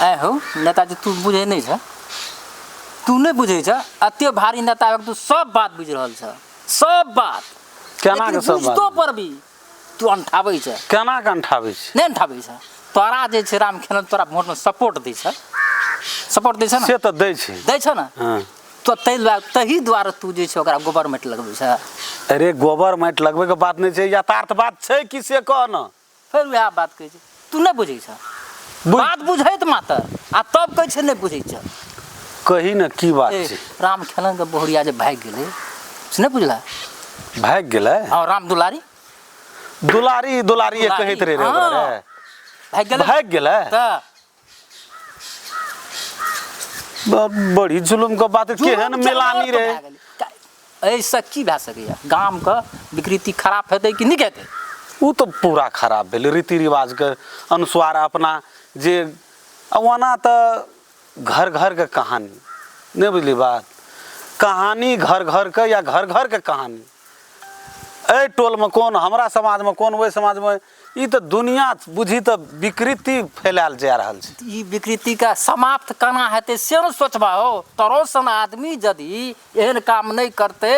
आए हो नेताजी तू बुझे नहीं छ तू नहीं बुझे छ अत्य भारी नेता तू सब बात बुझ रहल छ सब बात केना के सब बात तो पर भी तू अंठाबै छ केना के अंठाबै छ नहीं अंठाबै छ तोरा जे छ राम खेलन तोरा वोट में सपोर्ट दै छ सपोर्ट दै छ ना से त दै छ ना हां तो तही द्वारा तू जे छ ओकरा गोबर माटि लगबै छ अरे गोबर माटि लगबै के बात नहीं छै यथार्थ बात छै कि से कह न फिर वह बात कहै छै तू नहीं बुझै छ बात बुझैत मात्र आ तब कहै छै नहीं बुझै छ कही न की बात छै राम खेलन के बोहरिया जे भाग गेलै से नहीं बुझला भाग गेलै हां राम दुलारी दुलारी कहैत रे ओकरा रे भाग गेलै त बड़ी जुलुम के बात केहन मिलानी रे ऐसा की भए सकैया गाम के विकृति खराब हेतै कि नहीं हेतै उ तो पूरा खराब भेल रीति रिवाज के अनुसार अपना जे ओना तो घर घर के कहानी नहीं बुझली बात कहानी घर घर के या घर घर के कहानी ए टोल में कौन हमरा समाज में कौन वही समाज में ई तो दुनिया बुझी तो विकृति फैलाल जा रहल छै ई विकृति का समाप्त करना हेतै से न सोचबा हो तोरो सन आदमी यदि एहन काम नहीं करते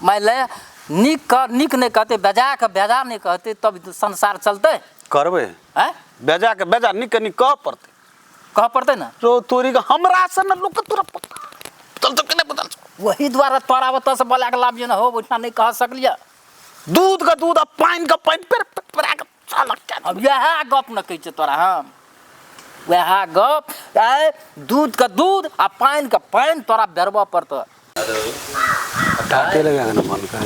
माइले निक नहीं कहते बेजा के बेजा नहीं कहते तब संसार चलते करबे हैं बेजा के बेजा निक कह पड़ते ना रो तोरी के हमरा से न लोक तोरा चल तो केने बदल वही द्वारा तोरा बता से बोला के लाभ जे न हो उठना नहीं कह सकलिया दूध का दूध आ पानी का पानी पर के चल अब यह गप न कहै छै तोरा हम वह गप आए दूध का दूध आ पानी का पानी तोरा बेरबा पड़त काटे लगा ना मन कर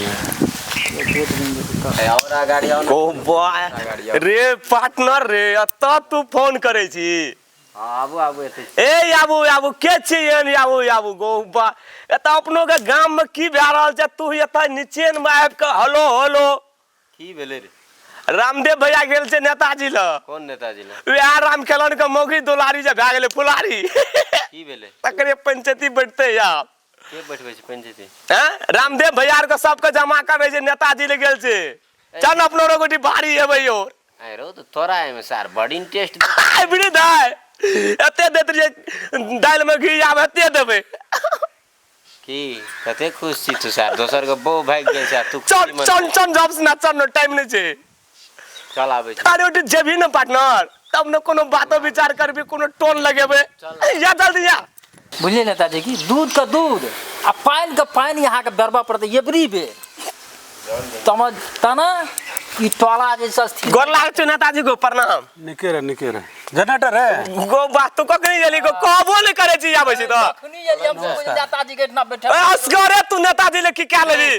रे पार्टनर रे अत्ता तू फोन करे छी आबू ए आबू के छी एन आबू गोबा एता अपनो के गांव में की भए रहल छै तू एता नीचे में आब के हेलो की भेले रे रामदेव भैया गेल छै नेताजी ल कौन नेताजी ल वह राम खेलन के मौगी दुलारी जे भए गेले फुलारी की भेले तकरे पंचायती बैठते यार के बैठबै छै पंचायती हैं रामदेव भैया के सबके जमा करे छै नेताजी ले गेल छै चल अपनो रोगटी भारी हेबै यो आइ रो तो तोरा एमे सार बड़ी इंटरेस्ट आइ बिड़ी दाय एते देत रे दाल में घी आब एते देबै की कते खुश छी तू सार दोसर के बो भाग गेल सार तू चल जब से ना चल टाइम नहीं छै चल आबै छै अरे उठ जेबी ना पार्टनर तब न कोनो बातो विचार करबी कोनो टोन लगेबे या जल्दी या बुझलिए नेताजी की दूध का दूध आ पानी का पानी यहाँ के बेरबा पड़ते ये बरी बे समझ तना कि टोला जैसा स्थिति गोर लाग छै नेताजी को प्रणाम निके रे जनरेटर है गो बात तो कखनी गेली को कहबो नहीं करे छी आबै छी तो अखनी एलियम से नेताजी के इतना बैठे असगरे तू नेताजी ले की क्या लेबी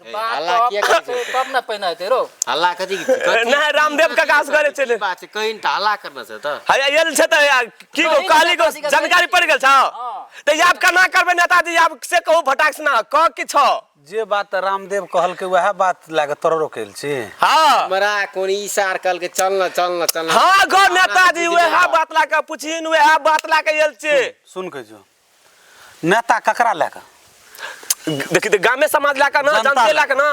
हल्ला किया करे छै तब ना पहिना हेतै रो हल्ला कथि नहीं रामदेव का काज करे छले बात छै कहीं त हल्ला करना छै त हाय एल छै त की को काली को जानकारी पड़ गेल छ त याब केना करबे नेताजी याब से कहू फटाक से ना कह कि छ जे बात रामदेव कहल के वह बात लागे तोरो रोकेल छी हां हमरा कोन इशार कल के चलना हां गो नेताजी वह बात ला के पुछिन वह बात ला के एल छै सुन के जो नेता ककरा ला के देखि त गामे समाज ला के ना जनते ला के ना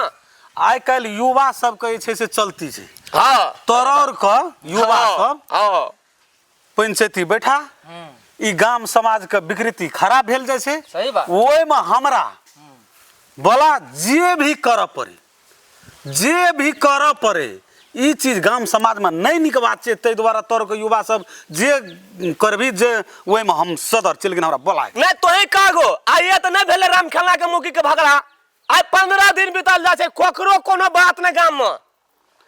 आइ काल युवा सब के छै से चलती छै हां तोरर क युवा सब हां पंचायती बैठा ई गाम समाज के विकृति खराब भेल जाय छै सही बात ओय में हमरा बोला जे भी कर पड़े ई चीज गाम समाज में नहीं निक बात छै तै द्वारा तोर के युवा सब जे करबी जे ओय में हम सदर चल गेन हमरा बोला नहीं तोही कागो आइए त नहीं भेले राम खेला के मुखी के भगड़ा आइ 15 दिन बीतल जा छै कोकरो कोनो बात न गाम में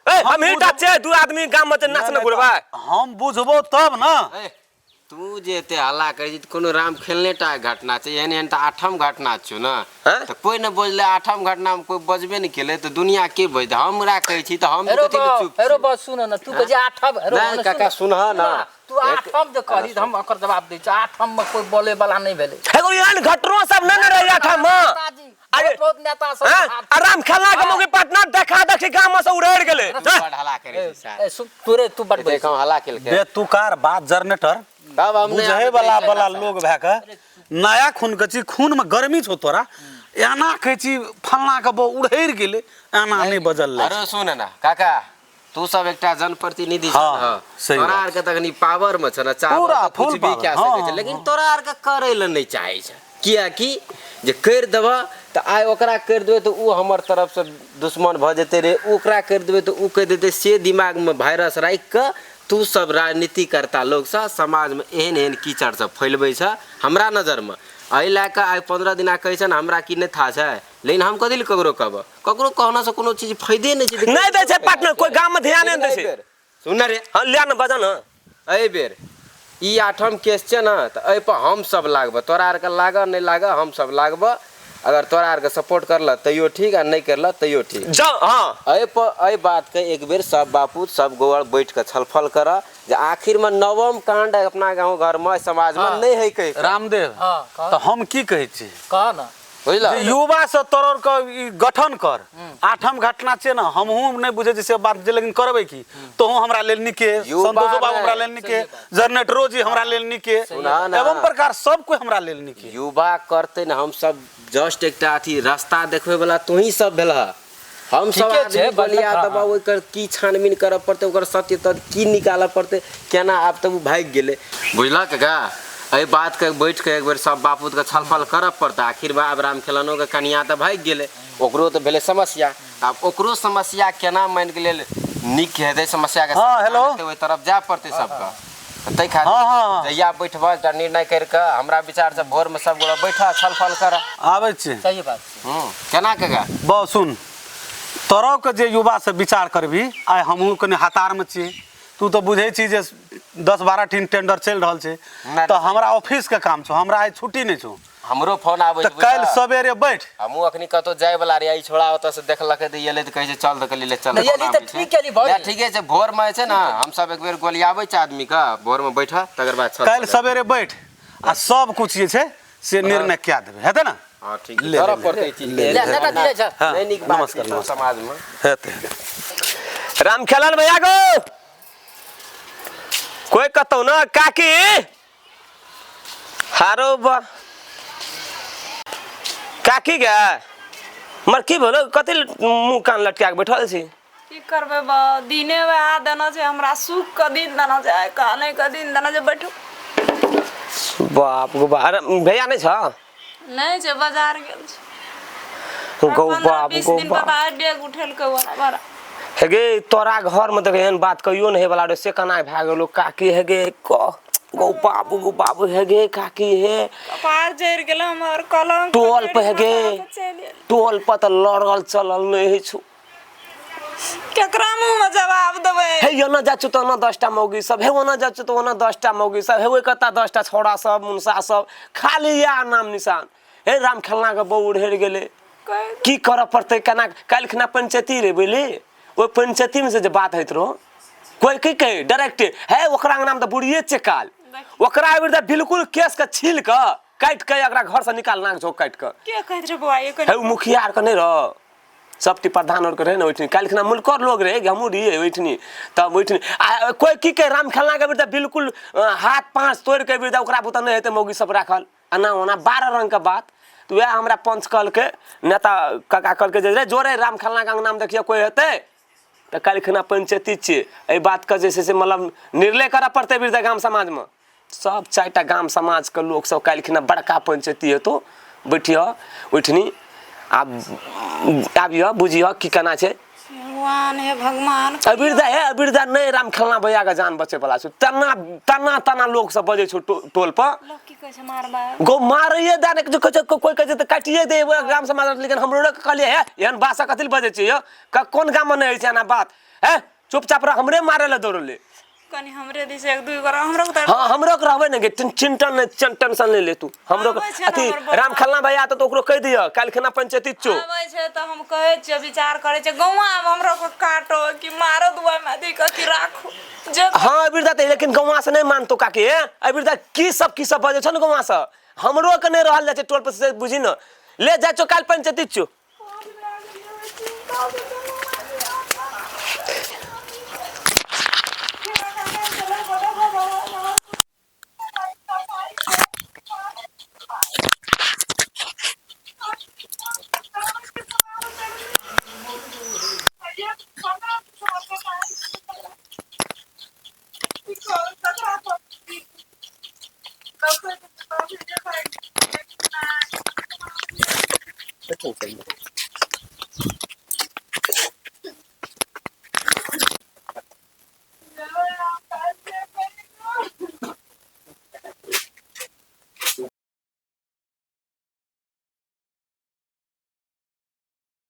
ए हम ही छै दू आदमी गाम में नाच न घुरबा हम बुझबो तब ना तू जे ते हल्ला करै छी कोनो राम खेलने टा घटना छै एहन त आठम घटना छ न त कोई न बोलले आठम घटना में कोई बजबे नहीं केले त दुनिया के बज हमरा कहै छी त हम कथि ले चुप हेरो बस सुन न तू कहे आठम हेरो नहीं काका सुन ना तू आठम जे करी हम ओकर जवाब दै छ आठम में कोई बोले वाला नहीं भेले एगो एहन घटनो सब न रही आठम में अरे बहुत नेता सब आराम खेला के मुखी पटना देखा देखी गाम में से उड़ेड़ गेले बड़ हल्ला करै छी सार तू बड़ देखो हल्ला केल के बेतुकार बात जनरेटर तब हम बुझे वाला लोग भए के नया खून के छी खून में गर्मी छौ तोरा एना कहै छी फलना के बो उड़ेड़ गेले एना नहीं बजल अरे सुन ना काका तू सब एकटा जनप्रतिनिधि हाँ, छ न सही तोरा बात। आर के तखनी पावर में छ न चाहबो पूरा त कुछ full भी power, कए हाँ, सकै छै हाँ, लेकिन हाँ। तोरा आर के करै ल नहीं चाहे छै किया कि जे कर देबा त आइ ओकरा कर देबै त उ हमर तरफ से दुश्मन भ जेते रे ओकरा कर देबै त उ कह देते से दिमाग में वायरस राख के तू सब राजनीति करता लोग सा समाज में एहन एहन कीचड़ सब फैलबै छ हमरा नजर में एहि लए कऽ आइ 15 दिना कहै छै ने हमरा की नहि था छै लेकिन हम कथी लए ककरो कहब ककरो कहना से कोनो चीज फायदे नहीं छै नहीं दै छै पार्टनर कोई गांव में ध्यान नहीं दै छै सुन रे हां लिया न बजा न एहि बेर ई 8म केस छै न त एहि पर हम सब लागब तोरा आर के लाग नहीं लाग हम सब लागब अगर तोरा आर के सपोर्ट करल तैयो ठीक आ नहीं करल तैयो ठीक जाओ हां एहि पर एहि बात के एक बेर सब बापू सब गोवर बैठ के छलफल कर जे आखिर में नवम कांड अपना गांव घर में समाज में नहीं है कह रामदेव हाँ, कह। तो हम की कहै छी कह न बुझल जे युवा से तोर के ई गठन कर 8म घटना छै ना हमहू नहीं बुझे छै से बात जे लेकिन करबै की तोहू हमरा लेल निके युवा संतोषो बाबू नहीं, हमरा लेल निके जनरेटरो जी हमरा लेल निके सुना ना। एवं प्रकार सब कोई हमरा लेल निके युवा करते न हम सब जस्ट एकटा अथी रास्ता देखबै वाला तू ही सब भेल हम सब ठीके छै, आदमी बलिया हाँ, दबा ओकर की छानबीन करऽ पड़ते ओकर सत्य तथ्य की निकालऽ पड़ते केना आब तब भाग गेले बुझला का एहि बात के बैठ के एक बेर सब बापूत के छलफल करऽ पड़ता आखिर बा अब राम खेलनो के कनिया त भाग गेले ओकरो त भेले समस्या अब ओकरो समस्या केना मान के लेल निक हेतै समस्या के हाँ, हेलो। ओहि तरफ जाय पड़ते सबका तै हाँ, हाँ, हाँ। खातिर जहिया बैठबा एकटा निर्णय कर के हमरा विचार से भोर में सब गोरा बैठा छलफल कर आबै छै सही बात केना कगा ब सुन तोरो के जे युवा से विचार करबी आइ हमहू कने हतार में छी तू तो बुझे छी जे 10-12 टीम टेंडर चल रहल छै नहीं, तो हमरा ऑफिस के काम छौ हमरा आज छुट्टी नहीं छौ हमरो फोन आबै तो कल सवेरे बैठ हमहू अखनी कतो जाय वाला रे ई छोड़ा ओत से देखलक त येले त कहे छै चल त कली ले चल नहीं, येली त ठीक है, ली भाई। ठीके छै भोर में छै ना हम सब एक बेर गोलियाबै छै आदमी का भोर में बैठा तकर बाद चल कल सवेरे बैठ आ सब कुछ जे छै से निर्णय क्या देबे हेतै ना हां ठीक ले, करऽ ले, पड़तै ई चीज ले, ले, ले, ले, हाँ, नहीं निक बात नमस्कार, छै नमस्कार। समाज में हेतै राम खेलन भैया को कोई कतौ ना काकी हारो बा काकी गे मर की बोलो कथि मुंह कान लटका के बैठल छी की करबे बा दिने वहा देना छै हमरा सुख के दिन देना छै काने के दिन देना छै बैठो बाप गो बा अरे भैया नहीं छ नहीं छै बाजार गेल छै गो बाप 20 गो दिन बाप बाद डेग उठेल के बड़ा हेगे तोरा घर में देख एहन बात कहियो नहीं वाला रे से कना भाग गेलो काकी हेगे गो बाबू हेगे काकी हे कपार जर गेल हमर कलम टोल पे हेगे टोल पर त लड़ल चलल नहीं छु केकरा मुंह में जवाब देबे हे यो न जाछु त न 10टा मौगी सब हे वो न जाछु त वो न 10टा मौगी सब हे वो कता 10टा छोड़ा सब मुनसा सब खाली या नाम निशान हे राम खेलना के बौड़ हेर गेले की कर पड़ते केना काल खना पंचायती रे बोली ओ पंचायती में से जे बात होइत रहो कोई की कहे डायरेक्ट है ओकरा नाम त बुढ़िए चकाल ओकरा विरुद्ध बिल्कुल केस के छील के काट के एकरा घर से निकाल नाक झोक काट के के कहत रे बुआ ये है मुखिया आर के नहीं रह सबटी प्रधान और के रहे न ओइठनी काल खना मुल्कर लोग रहे हमू रही ओइठनी तब ओइठनी कोई की कहे राम खेलना के विरुद्ध बिल्कुल हाथ पांच तोड़ के विरुद्ध ओकरा बुता नहीं हेते मौगी सब राखल अना ओना 12 रंग के बात तो वह हमरा पंच कल के नेता काका कल के जे जोरे राम खेलना का नाम देखिए कोई हेते तो काल खना पंचायती छे ए बात का जैसे से मतलब निर्णय करा पड़ते विरुद्ध गांव समाज में सब 4टा गांव समाज के लोग सब काल खना बड़का पंचायती हेतो बैठियो ओइठनी आबियो बुझियो की केना छै भगवान हे भगवान अबिरदा नहीं राम खेलना भैया का जान बचे वाला छै तना लोग सब बजे छै टोल पर लोग की कहै छै मारबा गो मारिए दाने जो कोई कहे त काटिए दे ग्राम समाज लेकिन हमरो के कहलिए है एहन भाषा कथि बजे छै यो कोन गाम में नहीं छै ना बात है चुपचाप रह हमरे मारे ले दौड़ले कनी हमरे दिस एक दुई कर हमरो के हां हमरो के रहबे न चिंटन टेंशन ले ले तू हमरो अथी राम खेलना भैया त ओकरो कह दियो काल खना पंचायती चो आबै छै त हम कहै छियै विचार करै छै गौवा अब हमरो को काटो कि मारो दुआ में दी कि राखो जे हां अबिरदा त लेकिन गौवा से नहीं मानतो काके अबिरदा की सब बजे छ न गौवा से हमरो के नहीं रहल जाय छै टोल पर से बुझी न ले जा चो काल पंचायती चो Yes, देखो